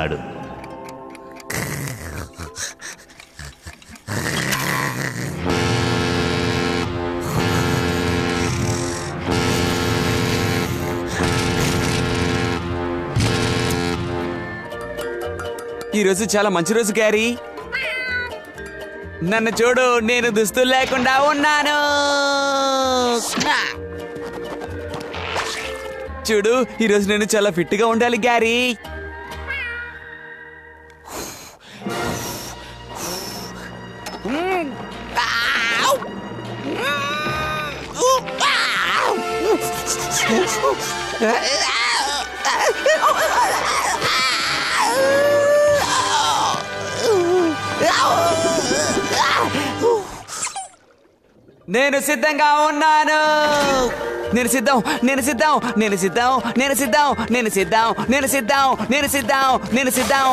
అన్నాడు. ఈరోజు చాలా మంచి రోజు గ్యారీ. నన్ను చూడు, నేను దుస్తులు లేకుండా ఉన్నాను. చూడు, ఈరోజు నేను చాలా ఫిట్గా ఉండాలి గ్యారీ. నేను సిద్ధంగా ఉన్నాను. నేను సిద్ధం, నేను సిద్ధం, నేను సిద్ధం, నేను సిద్ధం, నేను సిద్ధం, నేను సిద్ధం, నేను సిద్ధం, నేను సిద్ధం.